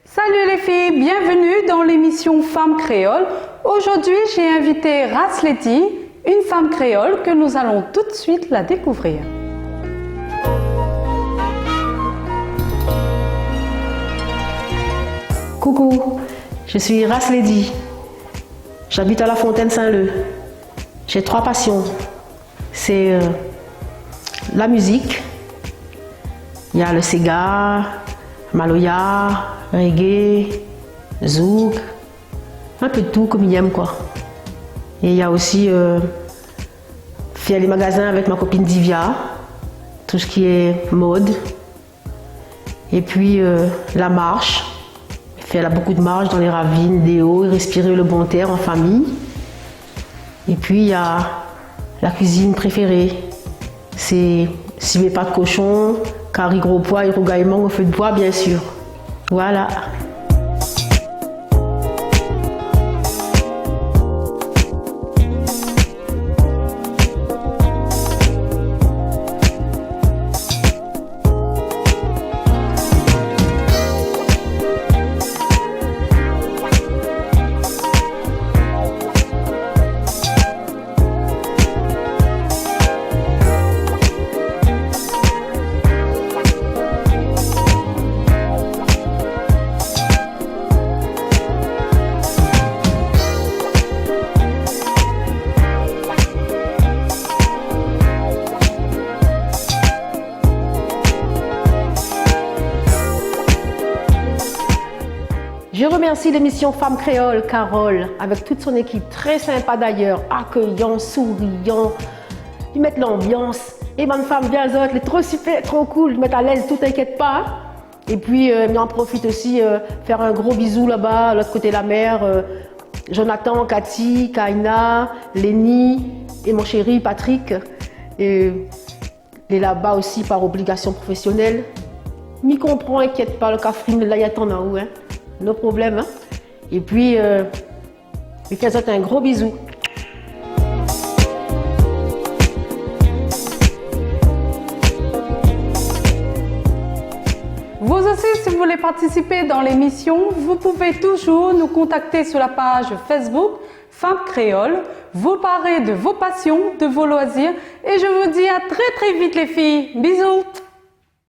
Salut les filles, bienvenue dans l'émission Femmes Créoles. Aujourd'hui, j'ai invité Rasledi, une femme créole que nous allons tout de suite la découvrir. Coucou, je suis Rasledi. J'habite à la Fontaine-Saint-Leu. J'ai 3 passions. C'est la musique, il y a le Sega, Maloya, reggae, zouk, un peu de tout comme il aime quoi. Et il y a aussi faire les magasins avec ma copine Divya, tout ce qui est mode. Et puis la marche, faire beaucoup de marches dans les ravines, des hauts, respirer le bon air en famille. Et puis il y a la cuisine préférée, c'est civet pas de cochon, curry gros pois et rougaillement au feu de bois bien sûr. Voilà. Je remercie l'émission Femmes Créoles, Carole, avec toute son équipe, très sympa d'ailleurs, accueillant, souriant, ils mettent l'ambiance. Et bonne femme bien autres, elle est trop super, trop cool, ils mettent à l'aise, tout t'inquiète pas. Et puis, on en profite aussi, faire un gros bisou là-bas, de l'autre côté de la mer, Jonathan, Cathy, Kaina, Lénie et mon chéri Patrick. Et là-bas aussi par obligation professionnelle. M'y comprend, inquiète pas, le café, là, il y a ton en haut, hein. No problème. Hein? Et puis, je fais un gros bisou. Vous aussi, si vous voulez participer dans l'émission, vous pouvez toujours nous contacter sur la page Facebook Femmes Créoles. Vous parlez de vos passions, de vos loisirs et je vous dis à très vite les filles. Bisous!